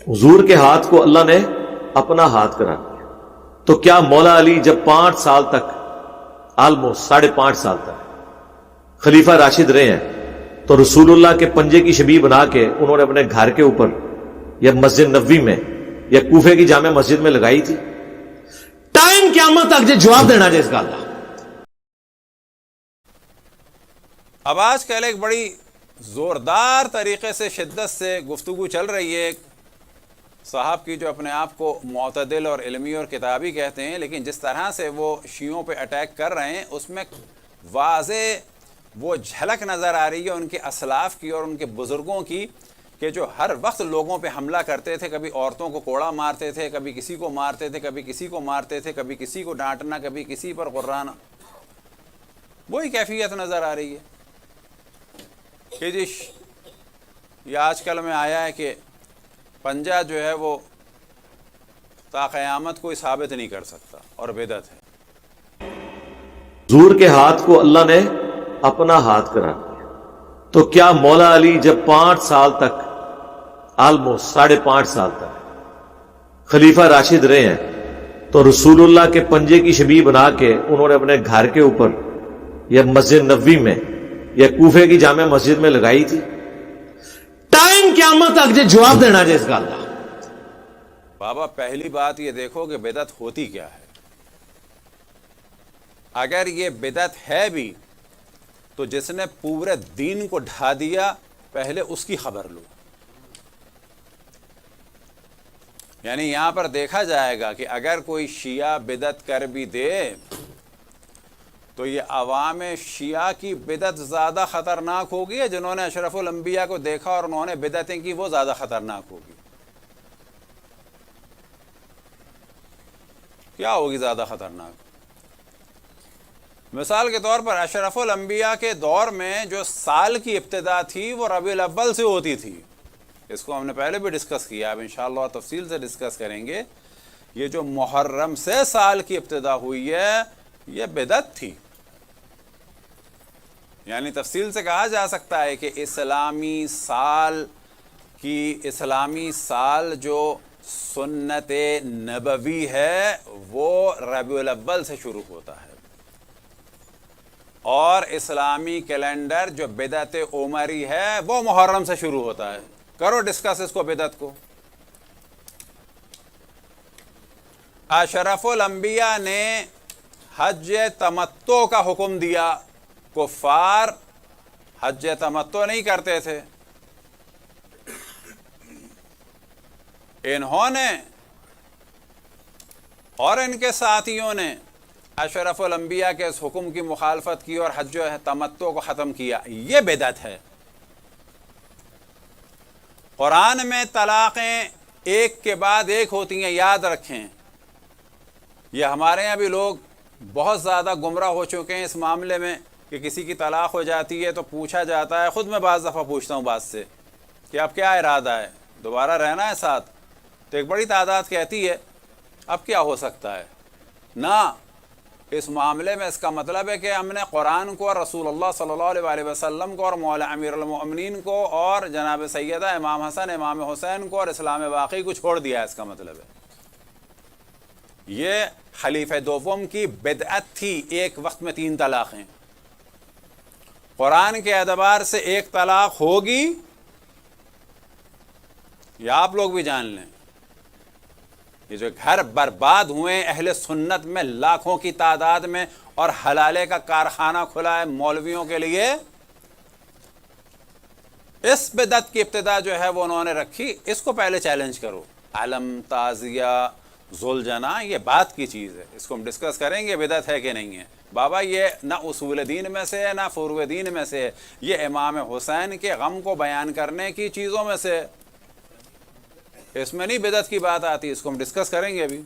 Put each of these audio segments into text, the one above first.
حضور کے ہاتھ کو اللہ نے اپنا ہاتھ قرار دیا، تو کیا مولا علی جب 5 سال تک، آلموسٹ 5.5 سال تک خلیفہ راشد رہے ہیں، تو رسول اللہ کے پنجے کی شبیہ بنا کے انہوں نے اپنے گھر کے اوپر یا مسجد نبوی میں یا کوفے کی جامع مسجد میں لگائی تھی؟ ٹائم قیامت تک جو جواب دینا جائے اس گل کا۔ اب آج کل ایک بڑی زوردار طریقے سے شدت سے گفتگو چل رہی ہے صاحب کی، جو اپنے آپ کو معتدل اور علمی اور کتابی کہتے ہیں، لیکن جس طرح سے وہ شیعوں پہ اٹیک کر رہے ہیں اس میں واضح وہ جھلک نظر آ رہی ہے ان کے اسلاف کی اور ان کے بزرگوں کی، کہ جو ہر وقت لوگوں پہ حملہ کرتے تھے، کبھی عورتوں کو کوڑا مارتے تھے، کبھی کسی کو مارتے تھے، کبھی کسی کو مارتے تھے، کبھی کسی کو ڈانٹنا، کبھی کسی پر غرانا، وہی کیفیت نظر آ رہی ہے کہ جی یہ آج کل میں آیا ہے کہ پنجہ جو ہے وہ تا قیامت کوئی ثابت نہیں کر سکتا اور بدعت ہے۔ حضور کے ہاتھ کو اللہ نے اپنا ہاتھ قرار دیا، تو کیا مولا علی جب 5 سال تک، آلموسٹ 5.5 سال تک خلیفہ راشد رہے ہیں، تو رسول اللہ کے پنجے کی شبیہ بنا کے انہوں نے اپنے گھر کے اوپر یا مسجد نبوی میں یا کوفے کی جامع مسجد میں لگائی تھی؟ ٹائم قیامت تک جو جواب دینا جائے اس گل کا۔ بابا پہلی بات یہ دیکھو کہ بدعت ہوتی کیا ہے۔ اگر یہ بدعت ہے بھی تو جس نے پورے دین کو ڈھا دیا پہلے اس کی خبر لو۔ یعنی یہاں پر دیکھا جائے گا کہ اگر کوئی شیعہ بدعت کر بھی دے تو یہ عوام شیعہ کی بدعت زیادہ خطرناک ہوگی، یا جنہوں نے اشرف الانبیاء کو دیکھا اور انہوں نے بدعتیں کی وہ زیادہ خطرناک ہوگی؟ کیا ہوگی زیادہ خطرناک؟ مثال کے طور پر اشرف الانبیاء کے دور میں جو سال کی ابتدا تھی وہ ربیع الاول سے ہوتی تھی، اس کو ہم نے پہلے بھی ڈسکس کیا، اب انشاءاللہ تفصیل سے ڈسکس کریں گے۔ یہ جو محرم سے سال کی ابتدا ہوئی ہے یہ بدعت تھی، یعنی تفصیل سے کہا جا سکتا ہے کہ اسلامی سال جو سنت نبوی ہے وہ ربیع الاول سے شروع ہوتا ہے، اور اسلامی کیلنڈر جو بدعت عمری ہے وہ محرم سے شروع ہوتا ہے۔ کرو ڈسکس اس کو، بدعت کو۔ اشرف الانبیاء نے حج تمتع کا حکم دیا، کفار حج تمتع نہیں کرتے تھے، انہوں نے اور ان کے ساتھیوں نے اشرف الانبیاء کے اس حکم کی مخالفت کی اور حج تمتع کو ختم کیا، یہ بدعت ہے۔ قرآن میں طلاقیں ایک کے بعد ایک ہوتی ہیں، یاد رکھیں۔ یہ ہمارے یہاں بھی لوگ بہت زیادہ گمراہ ہو چکے ہیں اس معاملے میں کہ کسی کی طلاق ہو جاتی ہے تو پوچھا جاتا ہے، خود میں بعض دفعہ پوچھتا ہوں بات سے کہ اب کیا ارادہ ہے، دوبارہ رہنا ہے ساتھ؟ تو ایک بڑی تعداد کہتی ہے اب کیا ہو سکتا ہے۔ نہ، اس معاملے میں اس کا مطلب ہے کہ ہم نے قرآن کو اور رسول اللہ صلی اللہ علیہ وسلم کو اور مولا امیر المؤمنین کو اور جناب سیدہ امام حسن امام حسین کو اور اسلام باقی کو چھوڑ دیا ہے، اس کا مطلب ہے۔ یہ خلیفہ دوم کی بدعت تھی، ایک وقت میں 3 طلاقیں۔ قرآن کے اعتبار سے ایک طلاق ہوگی، یا آپ لوگ بھی جان لیں، یہ جو گھر برباد ہوئے اہل سنت میں لاکھوں کی تعداد میں، اور حلالے کا کارخانہ کھلا ہے مولویوں کے لیے، اس بدعت کی ابتدا جو ہے وہ انہوں نے رکھی، اس کو پہلے چیلنج کرو۔ علم، تعزیہ، ذوالجناح یہ بات کی چیز ہے، اس کو ہم ڈسکس کریں گے بدعت ہے کہ نہیں ہے۔ بابا یہ نہ اصول دین میں سے ہے نہ فروع دین میں سے ہے، یہ امام حسین کے غم کو بیان کرنے کی چیزوں میں سے ہے، اس میں نہیں بدعت کی بات آتی، اس کو ہم ڈسکس کریں گے ابھی۔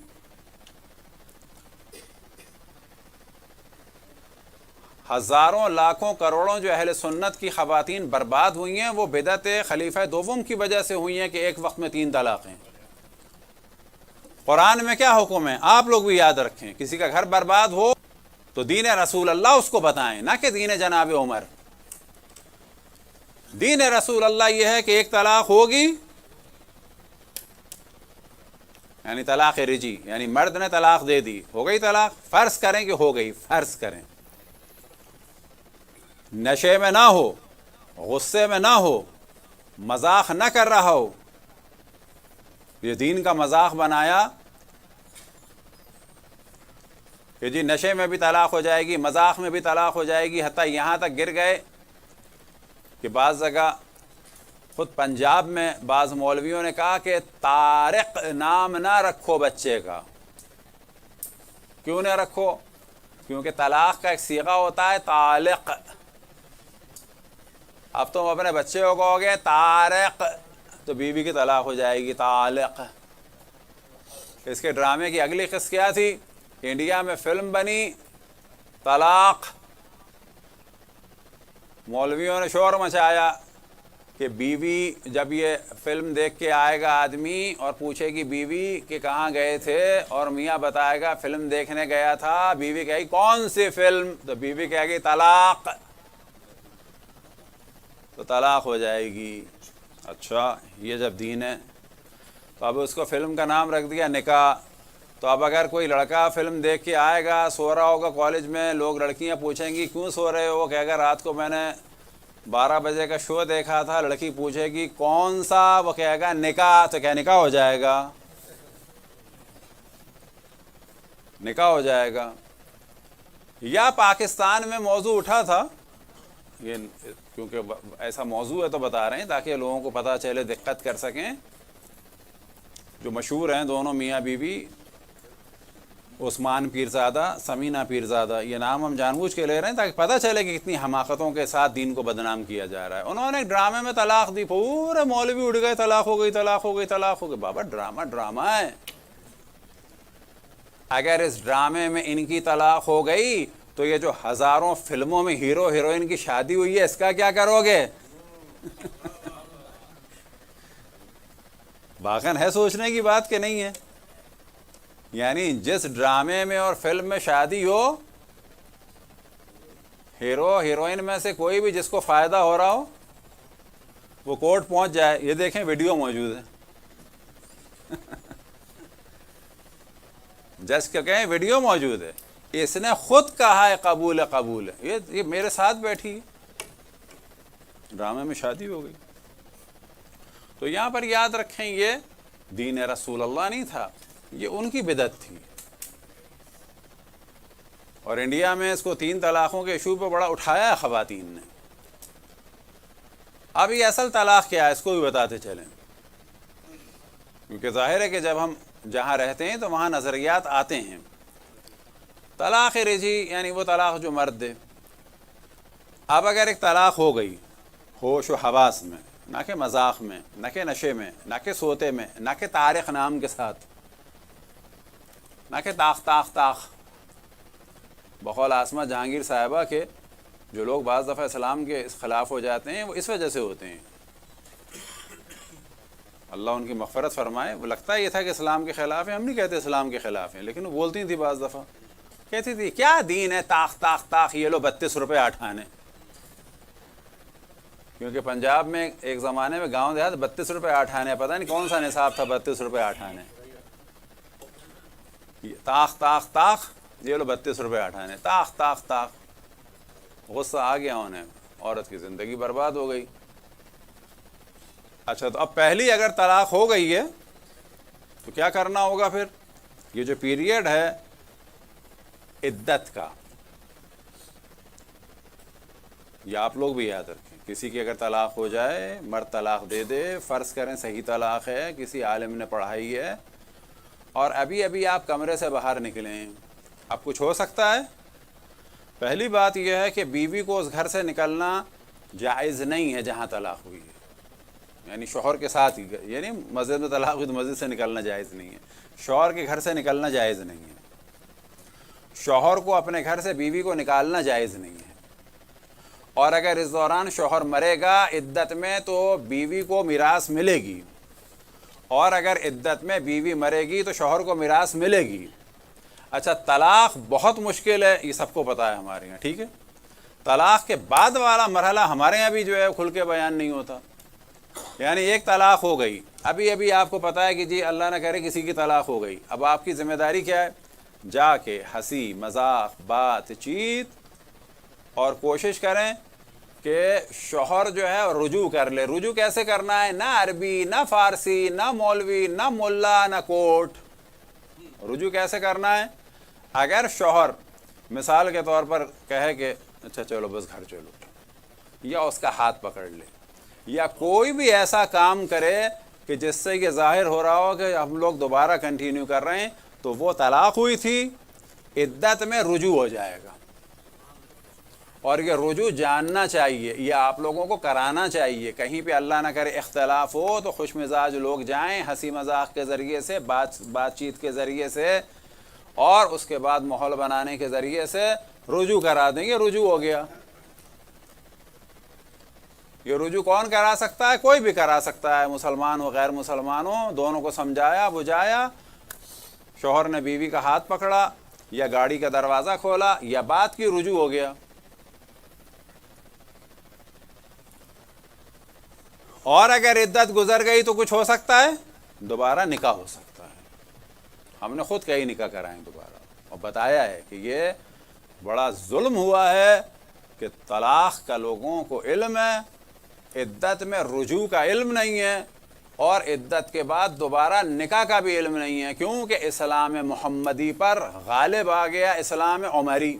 ہزاروں لاکھوں کروڑوں جو اہل سنت کی خواتین برباد ہوئی ہیں وہ بدعت خلیفہ دوم کی وجہ سے ہوئی ہیں کہ ایک وقت میں 3 طلاقیں۔ قرآن میں کیا حکم ہے آپ لوگ بھی یاد رکھیں، کسی کا گھر برباد ہو تو دین رسول اللہ اس کو بتائیں، نہ کہ دین جناب عمر۔ دین رسول اللہ یہ ہے کہ ایک طلاق ہوگی یعنی طلاق رجی، یعنی مرد نے طلاق دے دی، ہو گئی طلاق، فرض کریں کہ ہو گئی، فرض کریں نشے میں نہ ہو، غصے میں نہ ہو، مذاق نہ کر رہا ہو، یہ دین کا مذاق بنایا کہ جی نشے میں بھی طلاق ہو جائے گی، مذاق میں بھی طلاق ہو جائے گی، حتیٰ یہاں تک گر گئے کہ بعض جگہ خود پنجاب میں بعض مولویوں نے کہا کہ طارق نام نہ رکھو بچے کا۔ کیوں نہ رکھو؟ کیونکہ طلاق کا ایک صیغہ ہوتا ہے طالق۔ اب تم اپنے بچے کو کہو گے طارق تو بیوی کی طلاق ہو جائے گی، طالق۔ اس کے ڈرامے کی اگلی قسط کیا تھی؟ انڈیا میں فلم بنی طلاق، مولویوں نے شور مچایا کہ بیوی جب یہ فلم دیکھ کے آئے گا آدمی اور پوچھے گی بیوی کہ کہاں گئے تھے، اور میاں بتائے گا فلم دیکھنے گیا تھا، بیوی کہے گی کون سی فلم؟ تو بیوی کہے گی طلاق، تو طلاق ہو جائے گی۔ اچھا یہ جب دین ہے تو اب اس کو فلم کا نام رکھ دیا نکاح۔ تو اب اگر کوئی لڑکا فلم دیکھ کے آئے گا، سو رہا ہوگا کالج میں، لوگ لڑکیاں پوچھیں گی کیوں سو رہے ہو، وہ کہے گا رات کو میں نے 12 بجے کا شو دیکھا تھا۔ لڑکی پوچھے گی کون سا، وہ کہے گا نکاح، تو کیا نکاح ہو جائے گا؟ نکاح ہو جائے گا۔ یا پاکستان میں موضوع اٹھا تھا، یہ کیونکہ ایسا موضوع ہے تو بتا رہے ہیں تاکہ لوگوں کو پتہ چلے، دقت کر سکیں، جو مشہور ہیں دونوں میاں بیوی، عثمان پیرزادہ، سمینہ پیرزادہ، یہ نام ہم جان بوجھ کے لے رہے ہیں تاکہ پتہ چلے کہ کتنی حماقتوں کے ساتھ دین کو بدنام کیا جا رہا ہے۔ انہوں نے ایک ڈرامے میں طلاق دی، پورے مولوی اٹھ گئے طلاق ہو گئی، طلاق ہو گئی، طلاق ہو گئی۔ بابا ڈرامہ ہے۔ اگر اس ڈرامے میں ان کی طلاق ہو گئی تو یہ جو ہزاروں فلموں میں ہیرو ہیروئن کی شادی ہوئی ہے، اس کا کیا کرو گے؟ واقعاً ہے سوچنے کی بات کہ نہیں ہے؟ یعنی جس ڈرامے میں اور فلم میں شادی ہو، ہیرو ہیروئن میں سے کوئی بھی جس کو فائدہ ہو رہا ہو وہ کورٹ پہنچ جائے، یہ دیکھیں ویڈیو موجود ہے، جج کے کہیں ویڈیو موجود ہے، اس نے خود کہا ہے قبول ہے، قبول ہے، یہ میرے ساتھ بیٹھی ہے، ڈرامے میں شادی ہو گئی۔ تو یہاں پر یاد رکھیں یہ دین رسول اللہ نہیں تھا، یہ ان کی بدعت تھی۔ اور انڈیا میں اس کو 3 طلاقوں کے ایشو پہ بڑا اٹھایا ہے خواتین نے۔ اب یہ اصل طلاق کیا ہے اس کو بھی بتاتے چلیں، کیونکہ ظاہر ہے کہ جب ہم جہاں رہتے ہیں تو وہاں نظریات آتے ہیں۔ طلاق رجی یعنی وہ طلاق جو مرد دے۔ اب اگر ایک طلاق ہو گئی ہوش و حواس میں، نہ کہ مذاق میں، نہ کہ نشے میں، نہ کہ سوتے میں، نہ کہ طارق نام کے ساتھ، نہ کہ طاق طاق طاق، بقول آسمہ جہانگیر صاحبہ کے جو لوگ بعض دفعہ اسلام کے خلاف ہو جاتے ہیں وہ اس وجہ سے ہوتے ہیں، اللہ ان کی مغفرت فرمائے۔ وہ لگتا یہ تھا کہ اسلام کے خلاف ہیں، ہم نہیں کہتے اسلام کے خلاف ہیں، لیکن وہ بولتی تھی بعض دفعہ، کہتی تھی کیا دین ہے، طاق طاق طاق، یہ لو 32 روپے آٹھانے۔ کیونکہ پنجاب میں ایک زمانے میں گاؤں دیہات 32 روپے آٹھانے، پتہ نہیں کون سا نصاب تھا 32 روپے آٹھانے، طاق طاق طاق، یہ لو 32 روپے آٹھانے، طاق طاق طاق۔ غصہ آ گیا انہیں، عورت کی زندگی برباد ہو گئی۔ اچھا تو اب پہلی اگر طلاق ہو گئی ہے تو کیا کرنا ہوگا پھر؟ یہ جو پیریڈ ہے عدت کا، یہ آپ لوگ بھی یاد رکھیں، کسی کی اگر طلاق ہو جائے، مرد طلاق دے دے، فرض کریں صحیح طلاق ہے، کسی عالم نے پڑھائی ہے، اور ابھی ابھی آپ کمرے سے باہر نکلیں، اب کچھ ہو سکتا ہے؟ پہلی بات یہ ہے کہ بیوی کو اس گھر سے نکلنا جائز نہیں ہے جہاں طلاق ہوئی ہے، یعنی شوہر کے ساتھ ہی، یعنی مسجد میں طلاق ہوئی تو مسجد سے نکلنا جائز نہیں ہے، شوہر کے گھر سے نکلنا جائز نہیں ہے، شوہر کو اپنے گھر سے بیوی کو نکالنا جائز نہیں ہے۔ اور اگر اس دوران شوہر مرے گا عدت میں تو بیوی کو میراث ملے گی، اور اگر عدت میں بیوی مرے گی تو شوہر کو میراث ملے گی۔ اچھا طلاق بہت مشکل ہے، یہ سب کو پتہ ہے ہمارے یہاں، ٹھیک ہے؟ طلاق کے بعد والا مرحلہ ہمارے یہاں بھی جو ہے کھل کے بیان نہیں ہوتا، یعنی ایک طلاق ہو گئی، ابھی آپ کو پتا ہے کہ جی اللہ نہ کرے کسی کی طلاق ہو گئی، اب آپ کی ذمہ داری کیا ہے؟ جا کے ہنسی مذاق بات چیت اور کوشش کریں کہ شوہر جو ہے رجوع کر لے۔ رجوع کیسے کرنا ہے؟ نہ عربی، نہ فارسی، نہ مولوی، نہ ملا، نہ کوٹ۔ رجوع کیسے کرنا ہے؟ اگر شوہر مثال کے طور پر کہے کہ اچھا چلو بس گھر چلو، یا اس کا ہاتھ پکڑ لے، یا کوئی بھی ایسا کام کرے کہ جس سے یہ ظاہر ہو رہا ہو کہ ہم لوگ دوبارہ کنٹینیو کر رہے ہیں، تو وہ طلاق ہوئی تھی، عدت میں رجوع ہو جائے گا۔ اور یہ رجوع جاننا چاہیے، یہ آپ لوگوں کو کرانا چاہیے۔ کہیں پہ اللہ نہ کرے اختلاف ہو تو خوش مزاج لوگ جائیں، ہنسی مذاق کے ذریعے سے، بات چیت کے ذریعے سے، اور اس کے بعد ماحول بنانے کے ذریعے سے رجوع کرا دیں گے۔ رجوع ہو گیا۔ یہ رجوع کون کرا سکتا ہے؟ کوئی بھی کرا سکتا ہے، مسلمان ہو غیر مسلمان ہو، دونوں کو سمجھایا بجھایا، شوہر نے بیوی کا ہاتھ پکڑا یا گاڑی کا دروازہ کھولا یا بات کی، رجوع ہو گیا۔ اور اگر عدت گزر گئی تو کچھ ہو سکتا ہے؟ دوبارہ نکاح ہو سکتا ہے۔ ہم نے خود کئی نکاح کرائیں دوبارہ، اور بتایا ہے کہ یہ بڑا ظلم ہوا ہے کہ طلاق کا لوگوں کو علم ہے، عدت میں رجوع کا علم نہیں ہے، اور عدت کے بعد دوبارہ نکاح کا بھی علم نہیں ہے، کیونکہ اسلام محمدی پر غالب آ گیا اسلام عمری۔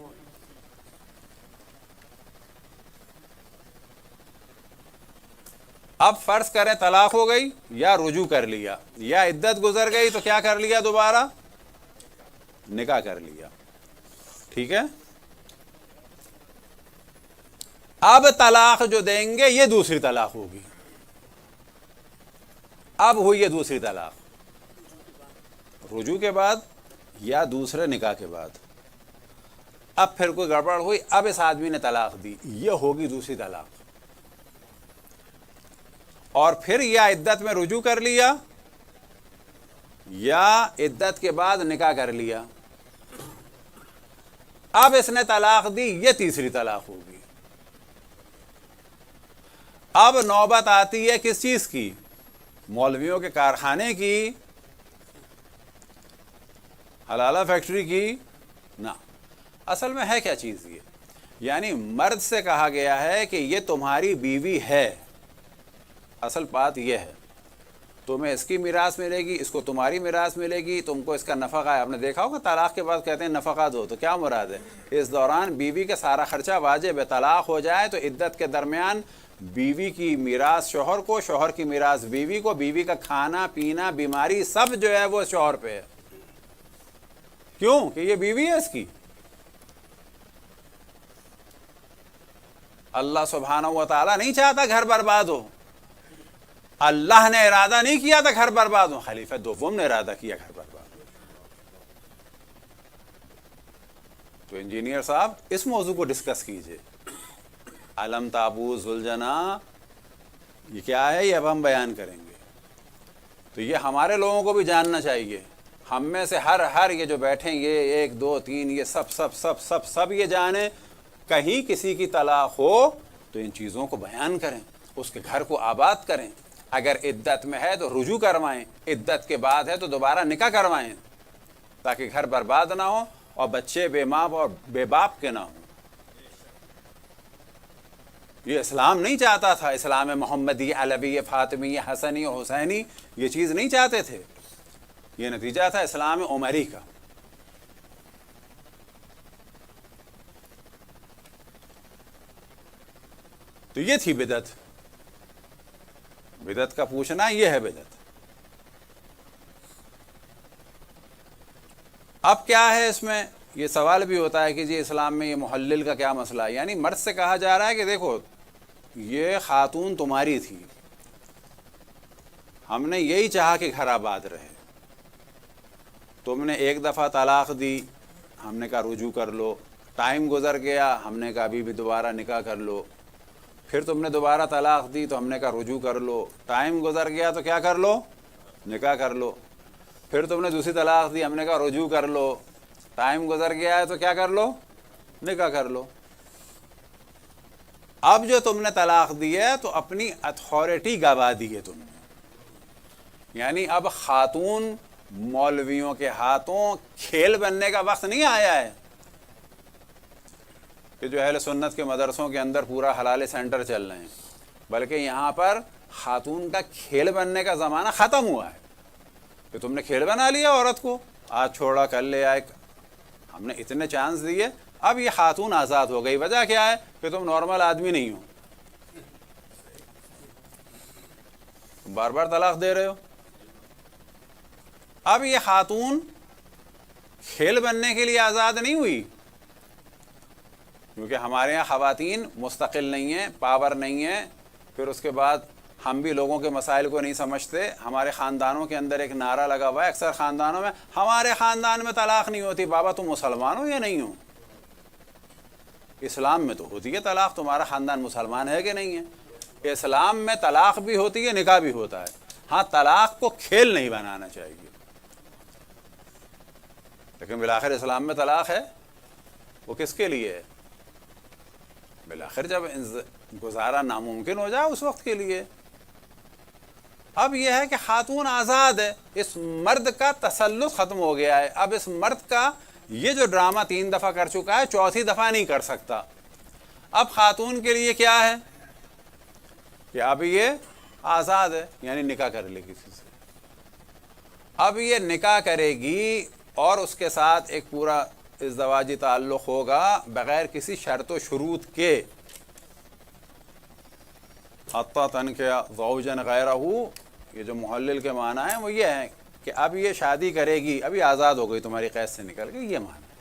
اب فرض کریں طلاق ہو گئی یا رجوع کر لیا یا عدت گزر گئی تو کیا کر لیا؟ دوبارہ نکاح کر لیا، ٹھیک ہے؟ اب طلاق جو دیں گے یہ دوسری طلاق ہوگی۔ اب ہوئی یہ دوسری طلاق، رجوع کے بعد یا دوسرے نکاح کے بعد۔ اب پھر کوئی گڑبڑ ہوئی، اب اس آدمی نے طلاق دی، یہ ہوگی دوسری طلاق۔ اور پھر یا عدت میں رجوع کر لیا یا عدت کے بعد نکاح کر لیا، اب اس نے طلاق دی، یہ تیسری طلاق ہوگی۔ اب نوبت آتی ہے کس چیز کی؟ مولویوں کے کارخانے کی، حلالہ فیکٹری کی؟ نہ، اصل میں ہے کیا چیز یہ؟ یعنی مرد سے کہا گیا ہے کہ یہ تمہاری بیوی ہے، اصل بات یہ ہے، تمہیں اس کی میراث ملے گی، اس کو تمہاری میراث ملے گی، تم کو اس کا نفقہ ہے۔ آپ نے دیکھا ہوگا طلاق کے بعد کہتے ہیں نفقہ دو، تو کیا مراد ہے؟ اس دوران بیوی کا سارا خرچہ واجب ہے۔ طلاق ہو جائے تو عدت کے درمیان بیوی کی میراث شوہر کو، شوہر کی میراث بیوی کو، بیوی کا کھانا پینا بیماری سب جو ہے وہ شوہر پہ ہے۔ کیوں؟ کہ یہ بیوی ہے اس کی۔ اللہ سبحانہ و تعالیٰ نہیں چاہتا گھر برباد ہو، اللہ نے ارادہ نہیں کیا تھا گھر برباد ہو، خلیفہ دوم نے ارادہ کیا گھر برباد ہو۔ تو انجینئر صاحب اس موضوع کو ڈسکس کیجئے۔ علم تابوت ذوالجناح یہ کیا ہے، یہ اب ہم بیان کریں گے۔ تو یہ ہمارے لوگوں کو بھی جاننا چاہیے، ہم میں سے ہر یہ جو بیٹھیں، یہ 1 2 3 یہ سب یہ جانیں، کہیں کسی کی طلاق ہو تو ان چیزوں کو بیان کریں، اس کے گھر کو آباد کریں۔ اگر عدت میں ہے تو رجوع کروائیں، عدت کے بعد ہے تو دوبارہ نکاح کروائیں، تاکہ گھر برباد نہ ہو اور بچے بے ماں اور بے باپ کے نہ ہوں۔ یہ اسلام نہیں چاہتا تھا، اسلام محمدی علوی فاطمی حسنی حسینی یہ چیز نہیں چاہتے تھے، یہ نتیجہ تھا اسلام عمری کا۔ تو یہ تھی بدعت۔ بدعت کا پوچھنا یہ ہے بدعت۔ اب کیا ہے اس میں؟ یہ سوال بھی ہوتا ہے کہ جی اسلام میں یہ محلل کا کیا مسئلہ ہے؟ یعنی مرد سے کہا جا رہا ہے کہ دیکھو یہ خاتون تمہاری تھی، ہم نے یہی چاہا کہ گھر آباد رہے، تم نے ایک دفعہ طلاق دی، ہم نے کہا رجوع کر لو، ٹائم گزر گیا، ہم نے کہا ابھی بھی دوبارہ نکاح کر لو، پھر تم نے دوبارہ طلاق دی تو ہم نے کہا رجوع کر لو، ٹائم گزر گیا تو کیا کر لو؟ نکاح کر لو، پھر تم نے دوسری طلاق دی، ہم نے کہا رجوع کر لو، ٹائم گزر گیا ہے تو کیا کر لو؟ نکاح کر لو۔ اب جو تم نے طلاق دی ہے تو اپنی اتھارٹی گوا دی ہے تم نے، یعنی اب خاتون مولویوں کے ہاتھوں کھیل بننے کا وقت نہیں آیا ہے کہ جو اہل سنت کے مدرسوں کے اندر پورا حلال سینٹر چل رہے ہیں، بلکہ یہاں پر خاتون کا کھیل بننے کا زمانہ ختم ہوا ہے کہ تم نے کھیل بنا لیا عورت کو، آج چھوڑا کل لے آئے، ہم نے اتنے چانس دیے، اب یہ خاتون آزاد ہو گئی۔ وجہ کیا ہے؟ کہ تم نارمل آدمی نہیں ہو، تم بار بار طلاق دے رہے ہو۔ اب یہ خاتون کھیل بننے کے لیے آزاد نہیں ہوئی، کیونکہ ہمارے یہاں خواتین مستقل نہیں ہیں، پاور نہیں ہے، پھر اس کے بعد ہم بھی لوگوں کے مسائل کو نہیں سمجھتے۔ ہمارے خاندانوں کے اندر ایک نعرہ لگا ہوا ہے اکثر خاندانوں میں، ہمارے خاندان میں طلاق نہیں ہوتی۔ بابا تم مسلمان ہو یا نہیں ہو؟ اسلام میں تو ہوتی ہے طلاق، تمہارا خاندان مسلمان ہے کہ نہیں ہے؟ اسلام میں طلاق بھی ہوتی ہے، نکاح بھی ہوتا ہے۔ ہاں طلاق کو کھیل نہیں بنانا چاہیے، لیکن بالآخر اسلام میں طلاق ہے، وہ کس کے لیے ہے؟ بالآخر جب گزارا ناممکن ہو جائے اس وقت کے لیے۔ اب یہ ہے کہ خاتون آزاد ہے، اس مرد کا تسلط ختم ہو گیا ہے۔ اب اس مرد کا یہ جو ڈرامہ 3 دفعہ کر چکا ہے، 4تھی دفعہ نہیں کر سکتا۔ اب خاتون کے لیے کیا ہے کہ اب یہ آزاد ہے، یعنی نکاح کر لے کسی سے۔ اب یہ نکاح کرے گی اور اس کے ساتھ ایک پورا ازدواجی تعلق ہوگا بغیر کسی شرط و شروط کے۔ حتی تنکح زوجا غیرہ، یہ جو محلل کے معنی ہیں وہ یہ ہے کہ اب یہ شادی کرے گی، ابھی آزاد ہو گئی تمہاری قید سے نکل کے، یہ معنی ہے۔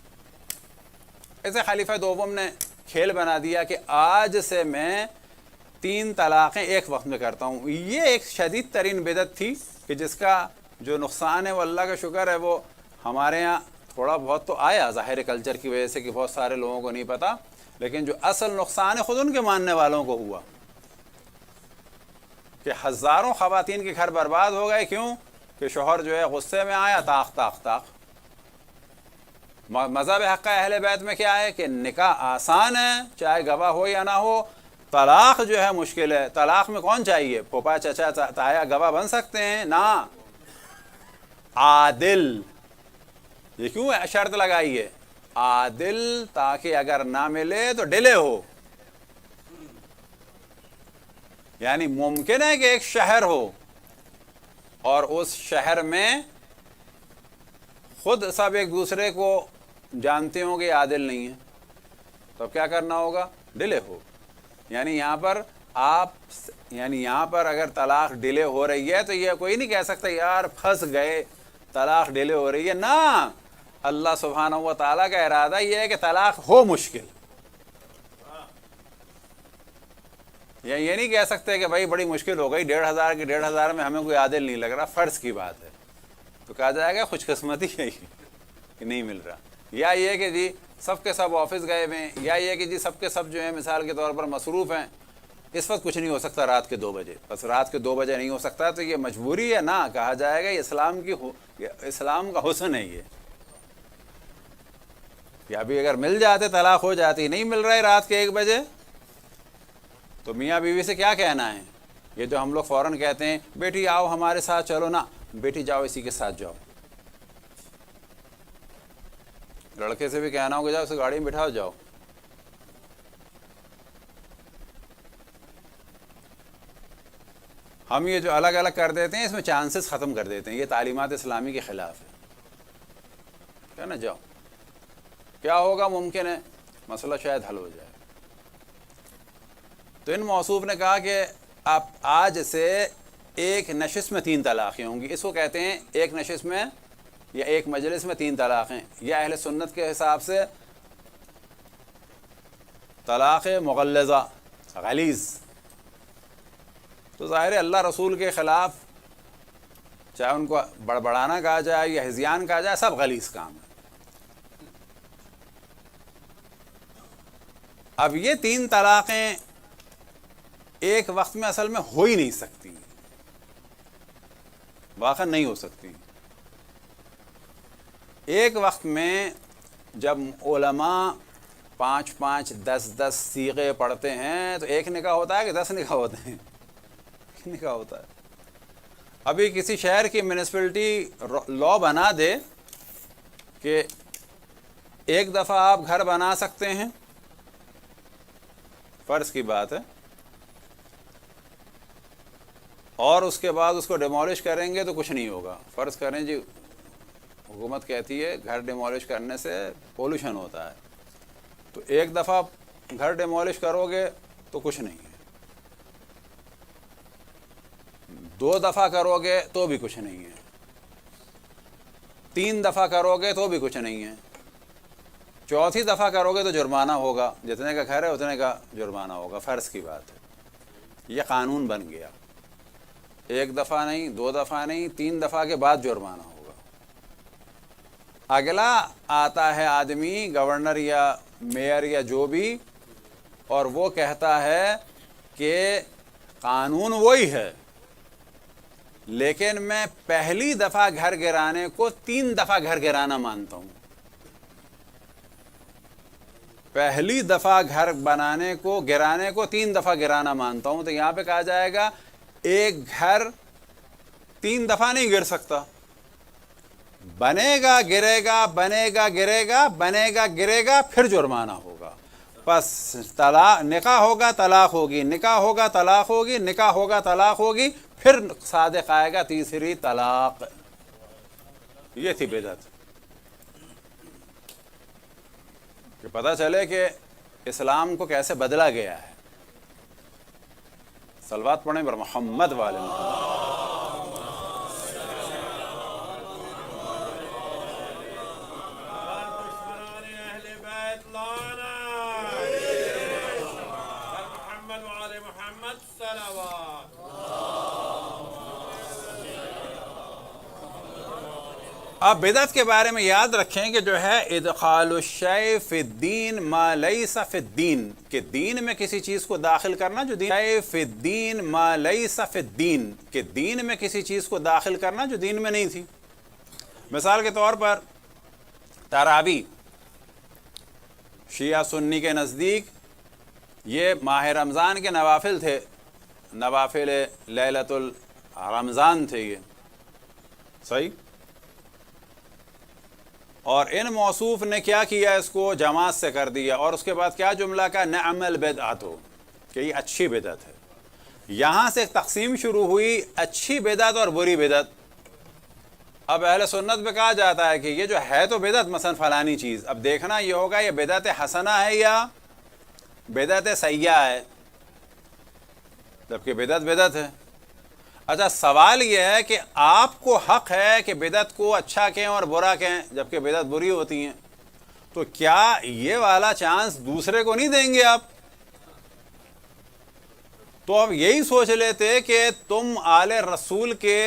ایسے خلیفہ دوم نے کھیل بنا دیا کہ آج سے میں 3 طلاقیں ایک وقت میں کرتا ہوں۔ یہ ایک شدید ترین بدعت تھی کہ جس کا جو نقصان ہے وہ اللہ کا شکر ہے وہ ہمارے ہاں تھوڑا بہت تو آیا ظاہر کلچر کی وجہ سے کہ بہت سارے لوگوں کو نہیں پتا، لیکن جو اصل نقصان ہے خود ان کے ماننے والوں کو ہوا کہ ہزاروں خواتین کے گھر برباد ہو گئے۔ کیوں؟ کہ شوہر جو ہے غصے میں آیا، طاق طاق طاق۔ مذہب حق اہل بیت میں کیا ہے کہ نکاح آسان ہے، چاہے گواہ ہو یا نہ ہو، طلاق جو ہے مشکل ہے۔ طلاق میں کون چاہیے؟ پھوپھا چچا تایا گواہ بن سکتے ہیں؟ نہ، عادل۔ یہ کیوں شرط لگائی ہے؟ عادل، تاکہ اگر نہ ملے تو ڈیلے ہو۔ یعنی ممکن ہے کہ ایک شہر ہو اور اس شہر میں خود سب ایک دوسرے کو جانتے ہوں کہ عادل نہیں ہے، تو اب کیا کرنا ہوگا؟ ڈیلے ہو۔ یعنی یہاں پر اگر طلاق ڈیلے ہو رہی ہے تو یہ کوئی نہیں کہہ سکتا یار پھنس گئے، طلاق ڈیلے ہو رہی ہے۔ نہ، اللہ سبحانہ و تعالیٰ کا ارادہ یہ ہے کہ طلاق ہو مشکل۔ یہ نہیں کہہ سکتے کہ بھائی بڑی مشکل ہو گئی، 1,500 کے 1,500 میں ہمیں کوئی عادل نہیں لگ رہا، فرض کی بات ہے، تو کہا جائے گا خوش قسمتی ہے کہ نہیں مل رہا۔ یا یہ کہ جی سب کے سب آفس گئے ہوئے ہیں، یا یہ کہ جی سب کے سب جو ہیں مثال کے طور پر مصروف ہیں، اس وقت کچھ نہیں ہو سکتا رات کے 2 بجے، بس رات کے 2 بجے نہیں ہو سکتا تو یہ مجبوری ہے۔ نہ، کہا جائے گا یہ اسلام کا حسن ہے یہ، یا ابھی اگر مل جاتے طلاق ہو جاتی، نہیں مل رہا ہے رات کے 1 بجے، تو میاں بیوی سے کیا کہنا ہے؟ یہ جو ہم لوگ فوراً کہتے ہیں بیٹی آؤ ہمارے ساتھ چلو، نا بیٹی جاؤ اسی کے ساتھ جاؤ۔ لڑکے سے بھی کہنا ہوگا جاؤ اسے گاڑی میں بٹھاؤ جاؤ۔ ہم یہ جو الگ الگ کر دیتے ہیں اس میں چانسز ختم کر دیتے ہیں، یہ تعلیمات اسلامی کے خلاف ہے۔ کیا نا جاؤ، کیا ہوگا؟ ممکن ہے مسئلہ شاید حل ہو جائے۔ تو ان موصوف نے کہا کہ آپ آج سے ایک نشست میں 3 طلاقیں ہوں گی۔ اس کو کہتے ہیں ایک نشست میں یا ایک مجلس میں 3 طلاقیں، یا اہل سنت کے حساب سے طلاق مغلظہ، غلیظ۔ تو ظاہر ہے اللہ رسول کے خلاف، چاہے ان کو بڑبڑانا کہا جائے یا ہذیان کہا جائے، سب غلیظ کام ہے۔ اب یہ 3 طلاقیں ایک وقت میں اصل میں ہو ہی نہیں سکتی، واقع نہیں ہو سکتی۔ ایک وقت میں جب علماء 5 5 10 10 صیغے پڑھتے ہیں تو ایک نکاح ہوتا ہے کہ 10 نکاح ہوتے ہیں؟ ایک نکاح ہوتا ہے۔ ابھی کسی شہر کی میونسپلٹی لا بنا دے کہ ایک دفعہ آپ گھر بنا سکتے ہیں، فرض کی بات ہے، اور اس کے بعد اس کو ڈیمولش کریں گے تو کچھ نہیں ہوگا۔ فرض کریں جی حکومت کہتی ہے گھر ڈیمولش کرنے سے پولوشن ہوتا ہے، تو ایک دفعہ گھر ڈیمولش کرو گے تو کچھ نہیں ہے، 2 دفعہ کرو گے تو بھی کچھ نہیں ہے، 3 دفعہ کرو گے تو بھی کچھ نہیں ہے، 4تھی دفعہ کرو گے تو جرمانہ ہوگا، جتنے کا گھر ہے اتنے کا جرمانہ ہوگا۔ فرض کی بات ہے، یہ قانون بن گیا، 1 دفعہ نہیں، 2 دفعہ نہیں، 3 دفعہ کے بعد جرمانہ ہوگا۔ اگلا آتا ہے آدمی گورنر یا میئر یا جو بھی، اور وہ کہتا ہے کہ قانون وہی ہے لیکن میں پہلی دفعہ گھر گرانے کو 3 دفعہ گھر گرانا مانتا ہوں، پہلی دفعہ گھر بنانے کو گرانے کو 3 دفعہ گرانا مانتا ہوں۔ تو یہاں پہ کہا جائے گا ایک گھر 3 دفعہ نہیں گر سکتا، بنے گا گرے گا، بنے گا گرے گا، بنے گا گرے گا، پھر جرمانہ ہوگا۔ بس طلاق، نکاح ہوگا طلاق ہوگی، نکاح ہوگا طلاق ہوگی، نکاح ہوگا طلاق ہوگی، پھر صادق آئے گا تیسری طلاق۔ یہ تھی بدعت، کہ پتہ چلے کہ اسلام کو کیسے بدلا گیا ہے۔ صلوات پڑھیں پر محمد والے محمد۔ اب بدعت کے بارے میں یاد رکھیں کہ جو ہے ادخال الشیء فی الدین ما لیس فی الدین، کہ دین میں کسی چیز کو داخل کرنا جو دین فی الدین ما لیس فی الدین، کہ دین میں کسی چیز کو داخل کرنا جو دین میں نہیں تھی۔ مثال کے طور پر تراویح شیعہ سنی کے نزدیک یہ ماہ رمضان کے نوافل تھے، نوافل لیلۃ الرمضان تھے یہ، صحیح؟ اور ان موصوف نے کیا کیا، اس کو جماعت سے کر دیا، اور اس کے بعد کیا جملہ کا، نعم البدعۃ، کہ یہ اچھی بدعت ہے۔ یہاں سے تقسیم شروع ہوئی اچھی بدعت اور بری بدعت۔ اب اہل سنت میں کہا جاتا ہے کہ یہ جو ہے تو بدعت، مثلا فلانی چیز، اب دیکھنا یہ ہوگا یہ بدعت حسنہ ہے یا بدعت سیئہ ہے، جبکہ بدعت بدعت ہے۔ اچھا سوال یہ ہے کہ آپ کو حق ہے کہ بدعت کو اچھا کہیں اور برا کہیں، جبکہ بدعت بری ہوتی ہیں، تو کیا یہ والا چانس دوسرے کو نہیں دیں گے آپ؟ تو اب یہی سوچ لیتے کہ تم آل رسول کے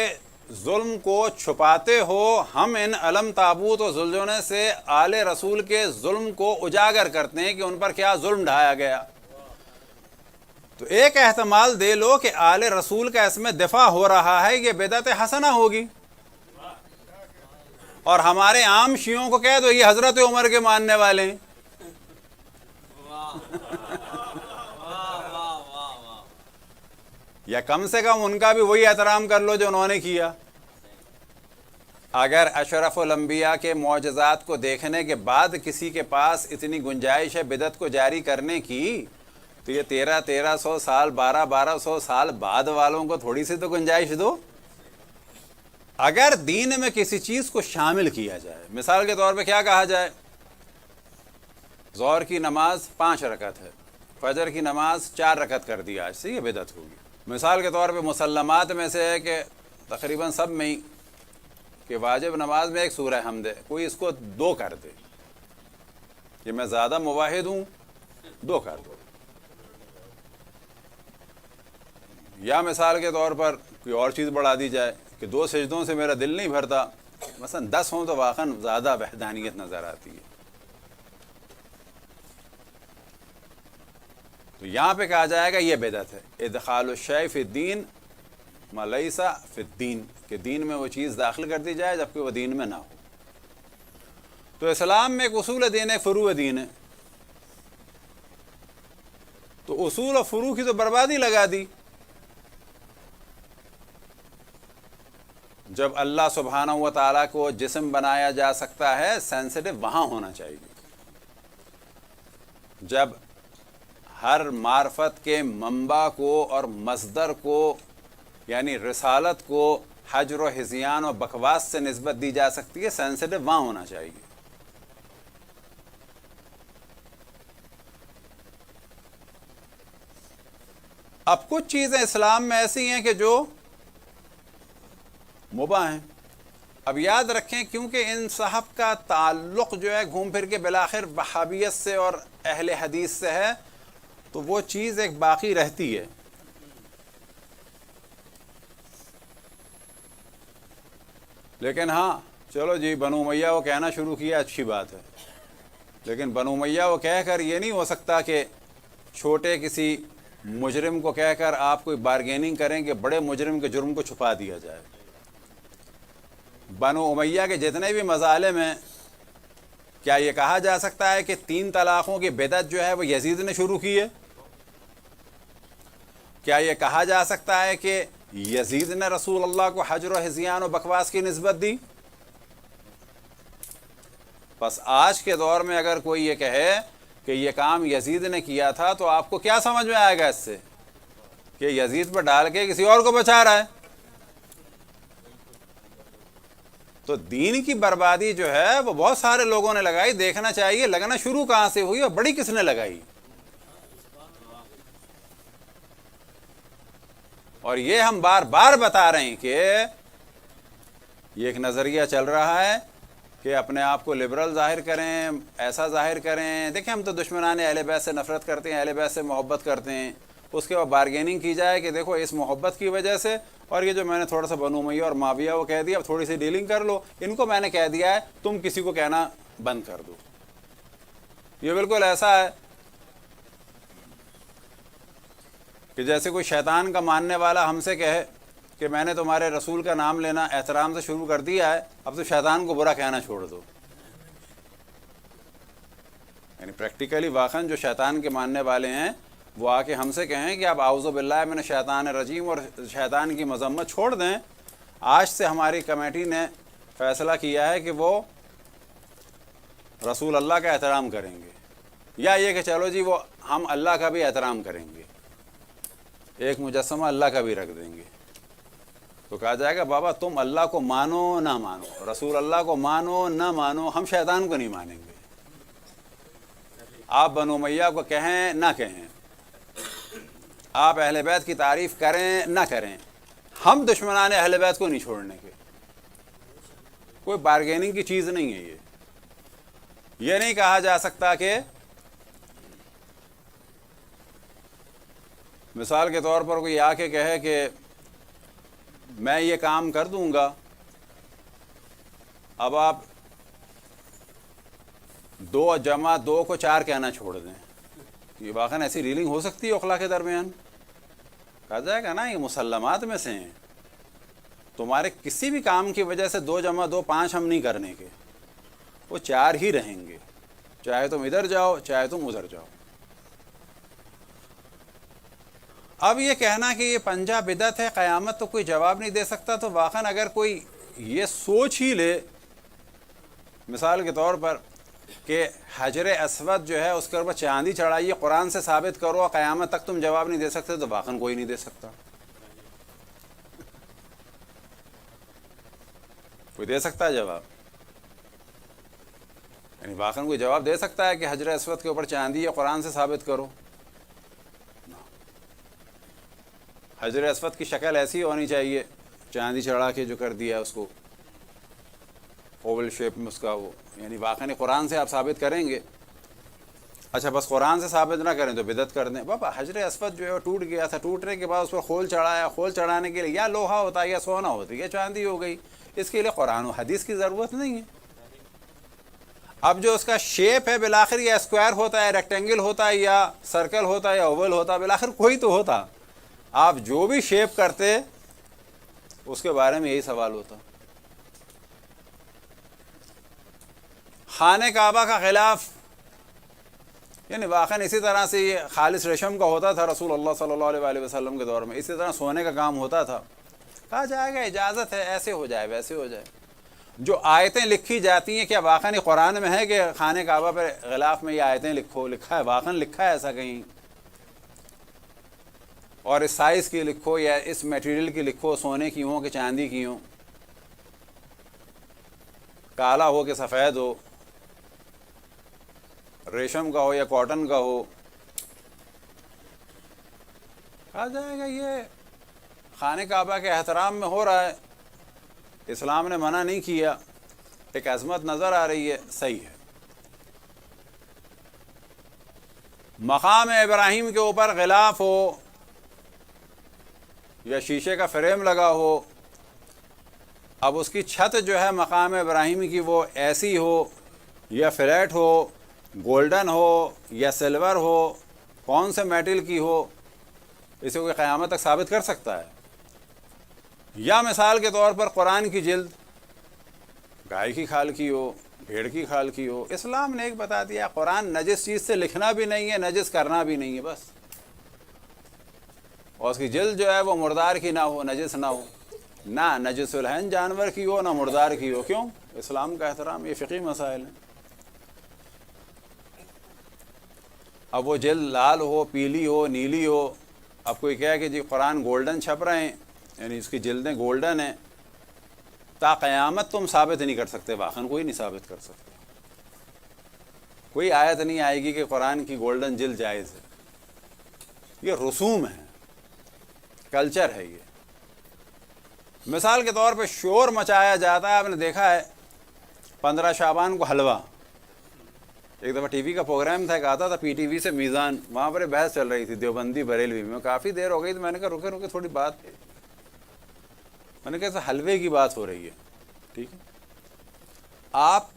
ظلم کو چھپاتے ہو، ہم ان علم تابوت و زلزلے سے آل رسول کے ظلم کو اجاگر کرتے ہیں کہ ان پر کیا ظلم ڈھایا گیا۔ تو ایک احتمال دے لو کہ آل رسول کا اس میں دفاع ہو رہا ہے، یہ بدعت حسنہ ہوگی، اور ہمارے عام شیعوں کو کہہ دو یہ حضرت عمر کے ماننے والے ہیں۔ یا کم سے کم ان کا بھی وہی احترام کر لو جو انہوں نے کیا۔ اگر اشرف الانبیاء کے معجزات کو دیکھنے کے بعد کسی کے پاس اتنی گنجائش ہے بدعت کو جاری کرنے کی، تو یہ 1300 سال 1200 سال بعد والوں کو تھوڑی سی تو گنجائش دو۔ اگر دین میں کسی چیز کو شامل کیا جائے، مثال کے طور پہ کیا کہا جائے، ظہر کی نماز 5 رکعت ہے، فجر کی نماز 4 رکعت کر دیا، آج سے یہ بدعت ہوگی۔ مثال کے طور پہ مسلمات میں سے ہے کہ تقریباً سب میں ہی کہ واجب نماز میں 1 سورہ حمد ہے، کوئی اس کو 2 کر دے کہ میں زیادہ موحد ہوں، 2 کر دو۔ یا مثال کے طور پر کوئی اور چیز بڑھا دی جائے کہ 2 سجدوں سے میرا دل نہیں بھرتا، مثلا 10 ہوں تو واقعاً زیادہ وحدانیت نظر آتی ہے۔ تو یہاں پہ کہا جائے گا یہ بدعت ہے، ادخال الشیء فی الدین ما لیس فی الدین، کہ دین میں وہ چیز داخل کر دی جائے جبکہ وہ دین میں نہ ہو۔ تو اسلام میں ایک اصول دین ہے، فروع دین ہے۔ تو اصول و فروع کی تو بربادی لگا دی. جب اللہ سبحانہ و تعالیٰ کو جسم بنایا جا سکتا ہے، سینسٹیو وہاں ہونا چاہیے. جب ہر معرفت کے منبع کو اور مصدر کو یعنی رسالت کو حجر و ہذیان و بکواس سے نسبت دی جا سکتی ہے، سینسٹیو وہاں ہونا چاہیے. اب کچھ چیزیں اسلام میں ایسی ہیں کہ جو مباح ہیں. اب یاد رکھیں کیونکہ ان صاحب کا تعلق جو ہے گھوم پھر کے بالآخر وہابیت سے اور اہل حدیث سے ہے، تو وہ چیز ایک باقی رہتی ہے. لیکن ہاں چلو جی بنو امیہ وہ کہنا شروع کیا، اچھی بات ہے، لیکن بنو امیہ وہ کہہ کر یہ نہیں ہو سکتا کہ چھوٹے کسی مجرم کو کہہ کر آپ کوئی بارگیننگ کریں کہ بڑے مجرم کے جرم کو چھپا دیا جائے. بنو امیہ کے جتنے بھی مظالم ہیں، کیا یہ کہا جا سکتا ہے کہ 3 طلاقوں کی بدعت جو ہے وہ یزید نے شروع کی ہے؟ کیا یہ کہا جا سکتا ہے کہ یزید نے رسول اللہ کو حجر و ہذیان و بکواس کی نسبت دی؟ بس آج کے دور میں اگر کوئی یہ کہے کہ یہ کام یزید نے کیا تھا تو آپ کو کیا سمجھ میں آئے گا اس سے؟ کہ یزید پر ڈال کے کسی اور کو بچا رہا ہے. تو دین کی بربادی جو ہے وہ بہت سارے لوگوں نے لگائی. دیکھنا چاہیے لگنا شروع کہاں سے ہوئی اور بڑی کس نے لگائی. اور یہ ہم بار بار بتا رہے ہیں کہ یہ ایک نظریہ چل رہا ہے کہ اپنے آپ کو لبرل ظاہر کریں، ایسا ظاہر کریں. دیکھیں ہم تو دشمنان اہل بیت سے نفرت کرتے ہیں، اہل بیت سے محبت کرتے ہیں. اس کے بعد بارگیننگ کی جائے کہ دیکھو اس محبت کی وجہ سے، اور یہ جو میں نے تھوڑا سا بنو امیہ اور معاویہ وہ کہہ دیا، اب تھوڑی سی ڈیلنگ کر لو، ان کو میں نے کہہ دیا ہے تم کسی کو کہنا بند کر دو. یہ بالکل ایسا ہے کہ جیسے کوئی شیطان کا ماننے والا ہم سے کہے کہ میں نے تمہارے رسول کا نام لینا احترام سے شروع کر دیا ہے، اب تو شیطان کو برا کہنا چھوڑ دو. یعنی پریکٹیکلی واقعاً جو شیطان کے ماننے والے ہیں وہ آ کے ہم سے کہیں کہ آپ اعوذ باللہ من الشیطان الرجیم اور شیطان کی مذمت چھوڑ دیں. آج سے ہماری کمیٹی نے فیصلہ کیا ہے کہ وہ رسول اللہ کا احترام کریں گے، یا یہ کہ چلو جی وہ ہم اللہ کا بھی احترام کریں گے، ایک مجسمہ اللہ کا بھی رکھ دیں گے. تو کہا جائے گا بابا تم اللہ کو مانو نہ مانو، رسول اللہ کو مانو نہ مانو، ہم شیطان کو نہیں مانیں گے. آپ بنو امیہ کو کہیں نہ کہیں، آپ اہل بیت کی تعریف کریں نہ کریں، ہم دشمنان اہل بیت کو نہیں چھوڑنے کے. کوئی بارگیننگ کی چیز نہیں ہے. یہ نہیں کہا جا سکتا کہ مثال کے طور پر کوئی آ کے کہے کہ میں یہ کام کر دوں گا، اب آپ 2 جمع 2 کو 4 کہنا چھوڑ دیں. یہ واقعاً ایسی ڈیلنگ ہو سکتی ہے اخلاق کے درمیان؟ کہا جائے گا نا یہ مسلمات میں سے ہیں، تمہارے کسی بھی کام کی وجہ سے 2 جمع 2 5 ہم نہیں کرنے کے، وہ 4 ہی رہیں گے، چاہے تم ادھر جاؤ چاہے تم ادھر جاؤ. اب یہ کہنا کہ یہ پنجہ بدعت ہے قیامت تو کوئی جواب نہیں دے سکتا، تو واقعاً اگر کوئی یہ سوچ ہی لے مثال کے طور پر کہ حجر اسود جو ہے اس کے اوپر چاندی چڑھائیے، قرآن سے ثابت کرو اور قیامت تک تم جواب نہیں دے سکتے، تو واقعاً کوئی نہیں دے سکتا. کوئی دے سکتا ہے جواب؟ یعنی واقعاً کوئی جواب دے سکتا ہے کہ حجر اسود کے اوپر چاندی ہے قرآن سے ثابت کرو؟ حجر اسود کی شکل ایسی ہونی چاہیے، چاندی چڑھا کے جو کر دیا اس کو اوول شیپ میں اس کا وہ، یعنی واقعی قرآن سے آپ ثابت کریں گے. اچھا بس قرآن سے ثابت نہ کریں تو بدعت کر دیں. بابا حجر اسود جو ہے وہ ٹوٹ گیا تھا، ٹوٹنے کے بعد اس پر خول چڑھایا، خول چڑھانے کے لیے یا لوہا ہوتا ہے یا سونا ہوتی ہے یا چاندی ہو گئی، اس کے لیے قرآن و حدیث کی ضرورت نہیں ہے. اب جو اس کا شیپ ہے بالآخر یا اسکوائر ہوتا ہے، ریکٹینگل ہوتا ہے یا سرکل ہوتا ہے یا اوول ہوتا ہے، بالآخر کوئی تو ہوتا. آپ جو بھی شیپ کرتے اس کے بارے میں یہی سوال ہوتا. خانہ کعبہ کا خلاف یعنی واقعاً اسی طرح سے یہ خالص ریشم کا ہوتا تھا رسول اللہ صلی اللہ علیہ وآلہ وسلم کے دور میں، اسی طرح سونے کا کام ہوتا تھا. کہا جائے گا اجازت ہے، ایسے ہو جائے ویسے ہو جائے. جو آیتیں لکھی جاتی ہیں کیا واقعاً قرآن میں ہے کہ خانہ کعبہ پر غلاف میں یہ آیتیں لکھا ہے؟ واقعاً لکھا ہے ایسا کہیں؟ اور اس سائز کی لکھو یا اس میٹیریل کی لکھو، سونے کی ہوں کہ چاندی کی ہوں، کالا ہو کہ سفید ہو، ریشم کا ہو یا کاٹن کا ہو. کہا جائے گا یہ خانہ کعبہ کے احترام میں ہو رہا ہے، اسلام نے منع نہیں کیا، ایک عظمت نظر آ رہی ہے، صحیح ہے. مقام ابراہیم کے اوپر غلاف ہو یا شیشے کا فریم لگا ہو، اب اس کی چھت جو ہے مقام ابراہیم کی وہ ایسی ہو یا فلیٹ ہو، گولڈن ہو یا سلور ہو، کون سے میٹل کی ہو، اسے کوئی قیامت تک ثابت کر سکتا ہے؟ یا مثال کے طور پر قرآن کی جلد گائے کی کھال کی ہو، بھیڑ کی کھال کی ہو. اسلام نے ایک بتا دیا، قرآن نجس چیز سے لکھنا بھی نہیں ہے، نجس کرنا بھی نہیں ہے بس. اور اس کی جلد جو ہے وہ مردار کی نہ ہو، نجس نہ ہو، نہ نجس العین جانور کی ہو نہ مردار کی ہو. کیوں؟ اسلام کا احترام. یہ فقہی مسائل ہیں. اب وہ جلد لال ہو، پیلی ہو، نیلی ہو، اب کوئی کہے کہ جی قرآن گولڈن چھپ رہے ہیں، یعنی اس کی جلدیں گولڈن ہیں، تا قیامت تم ثابت نہیں کر سکتے. واقعاً کوئی نہیں ثابت کر سکتے. کوئی آیت نہیں آئے گی کہ قرآن کی گولڈن جلد جائز ہے. یہ رسوم ہے، کلچر ہے. یہ مثال کے طور پہ شور مچایا جاتا ہے. آپ نے دیکھا ہے 15 شعبان کو حلوہ، ایک دفعہ ٹی وی کا پروگرام تھا، ایک آتا تھا پی ٹی وی سے میزان، وہاں پر بحث چل رہی تھی دیوبندی بریلوی میں. کافی دیر ہو گئی تو میں نے کہا رکے تھوڑی بات، میں نے کہا حلوے کی بات ہو رہی ہے. ٹھیک ہے، آپ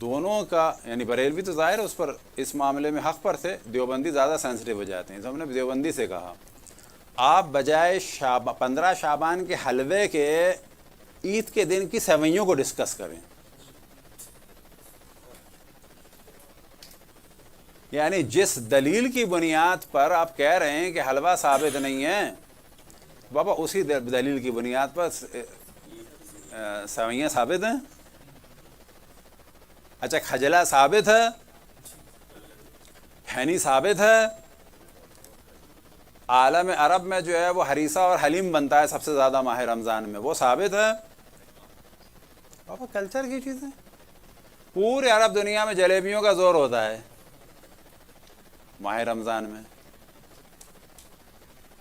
دونوں کا یعنی بریلوی تو ظاہر اس پر اس معاملے میں حق پر تھے، دیوبندی زیادہ سینسٹیو ہو جاتے ہیں. تو ہم نے دیوبندی سے کہا آپ بجائے 15 شعبان کے حلوے کے عید کے دن کی سوئیوں کو ڈسکس کریں. یعنی جس دلیل کی بنیاد پر آپ کہہ رہے ہیں کہ حلوہ ثابت نہیں ہے، بابا اسی دلیل کی بنیاد پر سوئیاں ثابت ہیں. اچھا کھجلا ثابت ہے، حینی ثابت ہے. عالم عرب میں جو ہے وہ ہریسہ اور حلیم بنتا ہے سب سے زیادہ ماہ رمضان میں، وہ ثابت ہے. بابا کلچر کی چیزیں. پورے عرب دنیا میں جلیبیوں کا زور ہوتا ہے ماہ رمضان میں،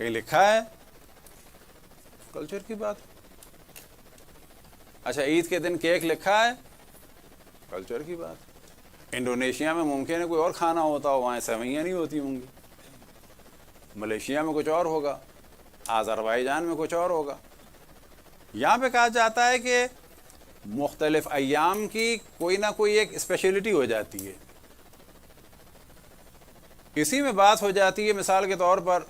کہیں لکھا ہے؟ کلچر کی بات. اچھا عید کے دن کیک لکھا ہے؟ کلچر کی بات. انڈونیشیا میں ممکن ہے کوئی اور کھانا ہوتا ہو، وہاں سوئیاں نہیں ہوتی ہوں گی. ملیشیا میں کچھ اور ہوگا، آذربائیجان میں کچھ اور ہوگا. یہاں پہ کہا جاتا ہے کہ مختلف ایام کی کوئی نہ کوئی ایک اسپیشلٹی ہو جاتی ہے، اسی میں بات ہو جاتی ہے مثال کے طور پر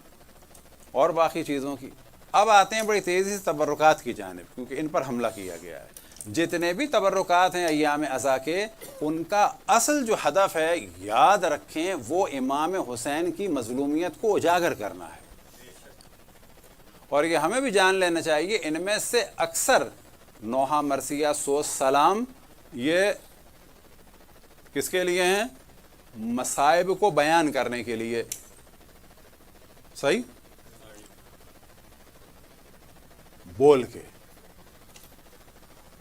اور باقی چیزوں کی. اب آتے ہیں بڑی تیزی سے تبرکات کی جانب، کیونکہ ان پر حملہ کیا گیا ہے. جتنے بھی تبرکات ہیں ایام عزا کے، ان کا اصل جو ہدف ہے یاد رکھیں وہ امام حسین کی مظلومیت کو اجاگر کرنا ہے. اور یہ ہمیں بھی جان لینا چاہیے ان میں سے اکثر نوحہ مرثیہ سوز سلام یہ کس کے لیے ہیں؟ مصائب کو بیان کرنے کے لیے. صحیح بول کے.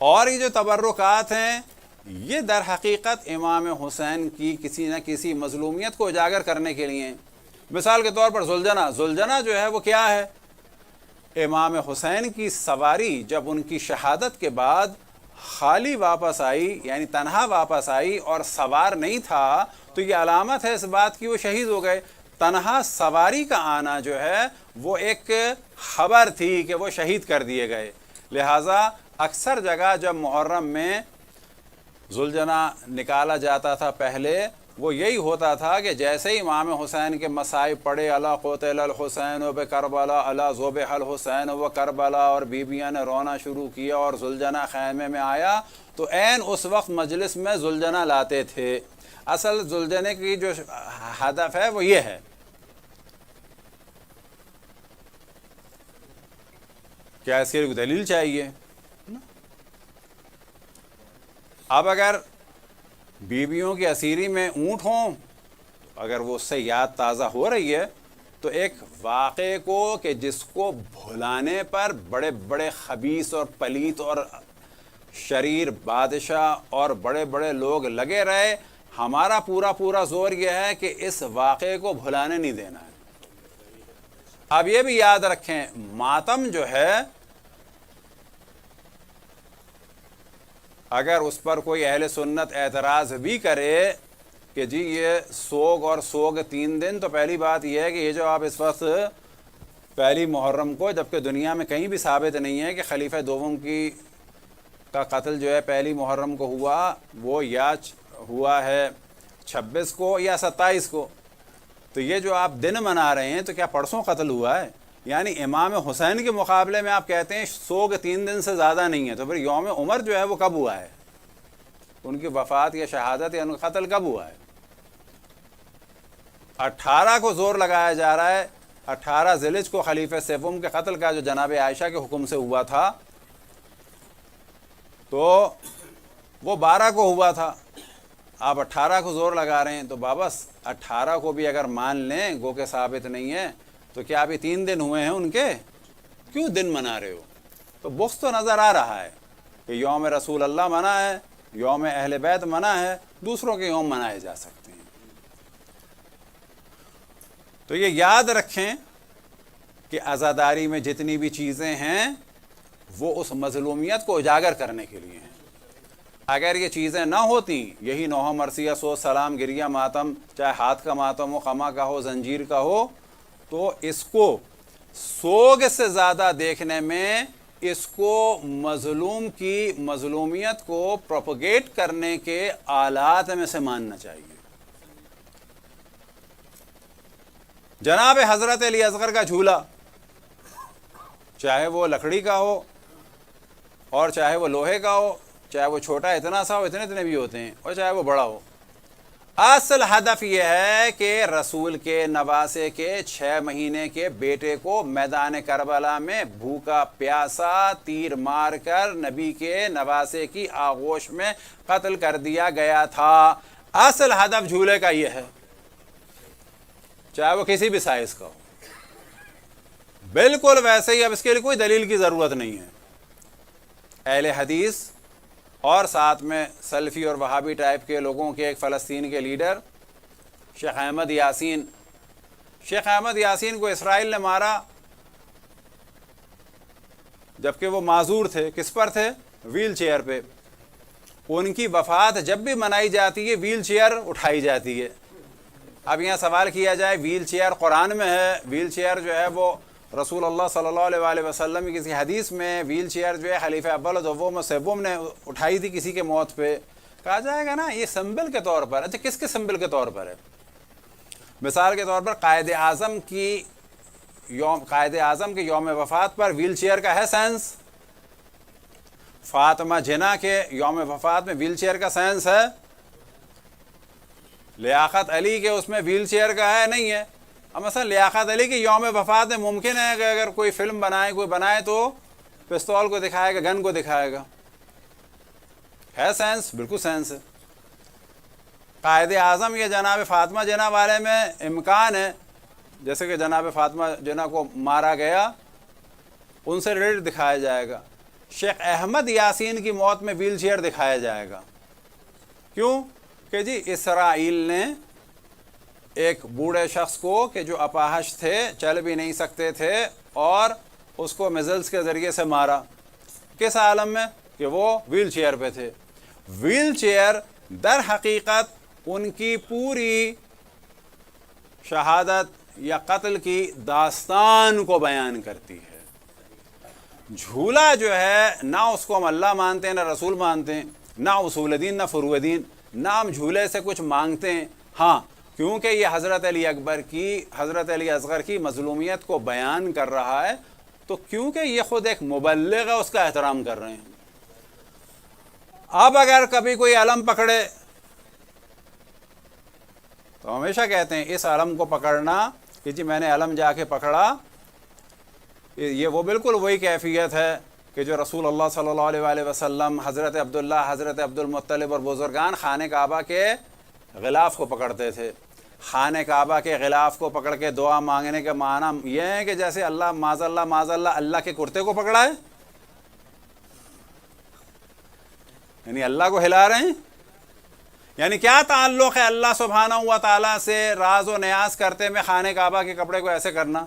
اور یہ جو تبرکات ہیں یہ در حقیقت امام حسین کی کسی نہ کسی مظلومیت کو اجاگر کرنے کے لیے. مثال کے طور پر زلجنہ جو ہے وہ کیا ہے؟ امام حسین کی سواری جب ان کی شہادت کے بعد خالی واپس آئی، یعنی تنہا واپس آئی اور سوار نہیں تھا، تو یہ علامت ہے اس بات کی وہ شہید ہو گئے. تنہا سواری کا آنا جو ہے وہ ایک خبر تھی کہ وہ شہید کر دیے گئے. لہٰذا اکثر جگہ جب محرم میں زلجنہ نکالا جاتا تھا پہلے، وہ یہی ہوتا تھا کہ جیسے ہی امام حسین کے مصائب پڑے، الا قتل الحسین و بکربلا، الا ذبح الحسین و کربلا، اور بیویاں نے رونا شروع کیا اور ذوالجناح خیمے میں آیا، تو عین اس وقت مجلس میں ذوالجناح لاتے تھے۔ اصل ذوالجناح کی جو ہدف ہے وہ یہ ہے۔ کیا اس کے لیے دلیل چاہیے؟ اب اگر بیویوں کی اسیری میں اونٹ ہوں، اگر وہ اس سے یاد تازہ ہو رہی ہے، تو ایک واقعے کو کہ جس کو بھلانے پر بڑے بڑے خبیث اور پلیت اور شریر بادشاہ اور بڑے بڑے لوگ لگے رہے، ہمارا پورا زور یہ ہے کہ اس واقعے کو بھلانے نہیں دینا ہے۔ اب یہ بھی یاد رکھیں، ماتم جو ہے اگر اس پر کوئی اہل سنت اعتراض بھی کرے کہ جی یہ سوگ اور سوگ 3 دن، تو پہلی بات یہ ہے کہ یہ جو آپ اس وقت پہلی محرم کو، جبکہ دنیا میں کہیں بھی ثابت نہیں ہے کہ خلیفہ دوم کا قتل جو ہے پہلی محرم کو ہوا، وہ یا ہوا ہے 26 کو یا 27 کو، تو یہ جو آپ دن منا رہے ہیں تو کیا پرسوں قتل ہوا ہے؟ یعنی امام حسین کے مقابلے میں آپ کہتے ہیں سوگ 3 دن سے زیادہ نہیں ہے، تو پھر یوم عمر جو ہے وہ کب ہوا ہے؟ ان کی وفات یا شہادت یا ان کا قتل کب ہوا ہے؟ 18 کو زور لگایا جا رہا ہے، 18 ذی الحجہ کو خلیفہ سوم کے قتل کا جو جناب عائشہ کے حکم سے ہوا تھا، تو وہ 12 کو ہوا تھا، آپ 18 کو زور لگا رہے ہیں، تو بابس 18 کو بھی اگر مان لیں گو کہ ثابت نہیں ہے، تو کیا ابھی 3 دن ہوئے ہیں ان کے؟ کیوں دن منا رہے ہو؟ تو بغض تو نظر آ رہا ہے کہ یوم رسول اللہ منع ہے، یوم اہل بیت منع ہے، دوسروں کے یوم منائے جا سکتے ہیں۔ تو یہ یاد رکھیں کہ عزاداری میں جتنی بھی چیزیں ہیں وہ اس مظلومیت کو اجاگر کرنے کے لیے ہیں۔ اگر یہ چیزیں نہ ہوتی، یہی نوحہ مرثیہ، سوز، سلام، گریہ، ماتم، چاہے ہاتھ کا ماتم ہو، خما کا ہو، زنجیر کا ہو، تو اس کو سوگ سے زیادہ دیکھنے میں اس کو مظلوم کی مظلومیت کو پروپیگیٹ کرنے کے آلات میں سے ماننا چاہیے۔ جناب حضرت علی اصغر کا جھولا، چاہے وہ لکڑی کا ہو اور چاہے وہ لوہے کا ہو، چاہے وہ چھوٹا اتنا سا ہو، اتنے بھی ہوتے ہیں، اور چاہے وہ بڑا ہو، اصل ہدف یہ ہے کہ رسول کے نواسے کے 6 مہینے کے بیٹے کو میدان کربلا میں بھوکا پیاسا تیر مار کر نبی کے نواسے کی آغوش میں قتل کر دیا گیا تھا۔ اصل ہدف جھولے کا یہ ہے، چاہے وہ کسی بھی سائز کا ہو، بالکل ویسے ہی۔ اب اس کے لیے کوئی دلیل کی ضرورت نہیں ہے۔ اہل حدیث اور ساتھ میں سلفی اور وہابی ٹائپ کے لوگوں کے ایک فلسطین کے لیڈر شیخ احمد یاسین، شیخ احمد یاسین کو اسرائیل نے مارا جبکہ وہ معذور تھے۔ کس پر تھے؟ ویل چیئر پہ۔ ان کی وفات جب بھی منائی جاتی ہے ویل چیئر اٹھائی جاتی ہے۔ اب یہاں سوال کیا جائے، ویل چیئر قرآن میں ہے، ویل چیئر جو ہے وہ رسول اللہ صلی اللہ علیہ وآلہ وسلم کی کسی حدیث میں ویل چیئر جو ہے خلیفہ اول و دوم و سوم نے اٹھائی تھی کسی کے موت پہ، کہا جائے گا نا یہ سمبل کے طور پر۔ اچھا کس کے سمبل کے طور پر ہے؟ مثال کے طور پر قائد اعظم کے یوم وفات پر ویل چیئر کا ہے سینس؟ فاطمہ جناح کے یوم وفات میں ویل چیئر کا سینس ہے؟ لیاقت علی کے اس میں ویل چیئر کا ہے؟ نہیں ہے۔ اب مثلا لیاقت علی کی یوم وفات میں ممکن ہے کہ اگر کوئی فلم کوئی بنائے تو پستول کو دکھائے گا، گن کو دکھائے گا، ہے سینس؟ بالکل سینس ہے۔ قائد اعظم یا جناب فاطمہ جناح والے میں امکان ہے، جیسے کہ جناب فاطمہ جناح کو مارا گیا، ان سے ریلیٹڈ دکھایا جائے گا۔ شیخ احمد یاسین کی موت میں ویل چیئر دکھایا جائے گا، کیوں؟ کہ جی اسرائیل نے ایک بوڑھے شخص کو کہ جو اپاہج تھے، چل بھی نہیں سکتے تھے، اور اس کو میزلز کے ذریعے سے مارا۔ کس عالم میں؟ کہ وہ ویل چیئر پہ تھے۔ ویل چیئر در حقیقت ان کی پوری شہادت یا قتل کی داستان کو بیان کرتی ہے۔ جھولا جو ہے نہ اس کو ہم اللہ مانتے ہیں نہ رسول مانتے ہیں، نہ اصول دین نہ فروع دین، نہ ہم جھولے سے کچھ مانگتے ہیں، ہاں کیونکہ یہ حضرت علی اکبر کی، حضرت علی اصغر کی مظلومیت کو بیان کر رہا ہے، تو کیونکہ یہ خود ایک مبلغ ہے اس کا احترام کر رہے ہیں۔ اب اگر کبھی کوئی علم پکڑے تو ہمیشہ کہتے ہیں اس علم کو پکڑنا کہ جی میں نے علم جا کے پکڑا، یہ وہ بالکل وہی کیفیت ہے کہ جو رسول اللہ صلی اللہ علیہ وآلہ وسلم، حضرت عبداللہ، حضرت عبد المطلب اور بزرگان خانہ کعبہ کے غلاف کو پکڑتے تھے۔ خانہ کعبہ کے غلاف کو پکڑ کے دعا مانگنے کا معنی یہ ہے کہ جیسے اللہ معاذ اللہ اللہ کے کرتے کو پکڑا ہے، یعنی اللہ کو ہلا رہے ہیں۔ یعنی کیا تعلق ہے اللہ سبحانہ و تعالیٰ سے راز و نیاز کرتے میں خانہ کعبہ کے کپڑے کو ایسے کرنا؟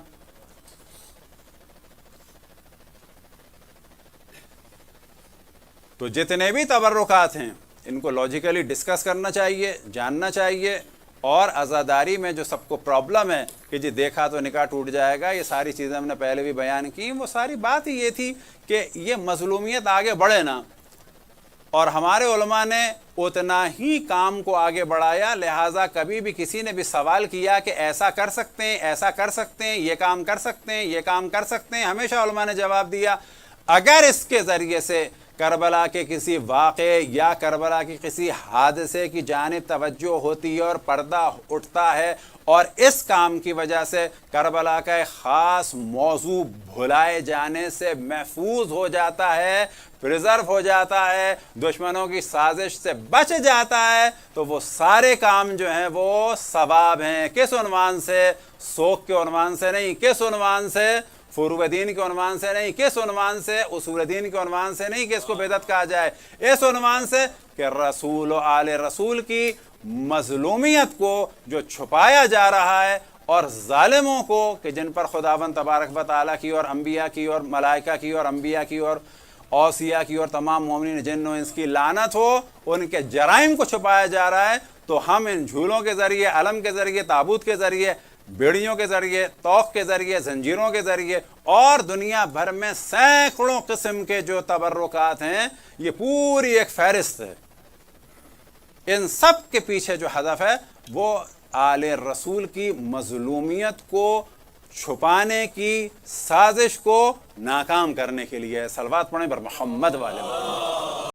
تو جتنے بھی تبرکات ہیں ان کو لاجیکلی ڈسکس کرنا چاہیے، جاننا چاہیے، اور عزاداری میں جو سب کو پرابلم ہے کہ جی دیکھا تو نکاح ٹوٹ جائے گا، یہ ساری چیزیں ہم نے پہلے بھی بیان کی، وہ ساری بات ہی یہ تھی کہ یہ مظلومیت آگے بڑھے نا، اور ہمارے علماء نے اتنا ہی کام کو آگے بڑھایا، لہٰذا کبھی بھی کسی نے بھی سوال کیا کہ ایسا کر سکتے ہیں، ایسا کر سکتے ہیں، یہ کام کر سکتے ہیں، یہ کام کر سکتے ہیں، ہمیشہ علماء نے جواب دیا اگر اس کے ذریعے سے کربلا کے کسی واقعے یا کربلا کی کسی حادثے کی جانب توجہ ہوتی ہے اور پردہ اٹھتا ہے، اور اس کام کی وجہ سے کربلا کا ایک خاص موضوع بھلائے جانے سے محفوظ ہو جاتا ہے، پریزرو ہو جاتا ہے، دشمنوں کی سازش سے بچ جاتا ہے، تو وہ سارے کام جو ہیں وہ ثواب ہیں۔ کس عنوان سے؟ سوگ کے عنوان سے نہیں، کس عنوان سے؟ فروع دین کے عنوان سے نہیں، کس عنوان سے؟ اصول دین کے عنوان سے نہیں کہ اس کو بدعت کہا جائے، اس عنوان سے کہ رسول و آل رسول کی مظلومیت کو جو چھپایا جا رہا ہے، اور ظالموں کو کہ جن پر خداوند تبارک و تعالیٰ کی اور انبیاء کی اور ملائکہ کی اور انبیاء کی اور اوصیاء کی اور تمام مومنین جن و انس کی لعنت ہو، ان کے جرائم کو چھپایا جا رہا ہے، تو ہم ان جھولوں کے ذریعے، علم کے ذریعے، تابوت کے ذریعے، بیڑیوں کے ذریعے، توق کے ذریعے، زنجیروں کے ذریعے، اور دنیا بھر میں سینکڑوں قسم کے جو تبرکات ہیں، یہ پوری ایک فہرست ہے۔ ان سب کے پیچھے جو ہدف ہے وہ آل رسول کی مظلومیت کو چھپانے کی سازش کو ناکام کرنے کے لیے ہے۔ صلوات پڑھیں بر محمد والے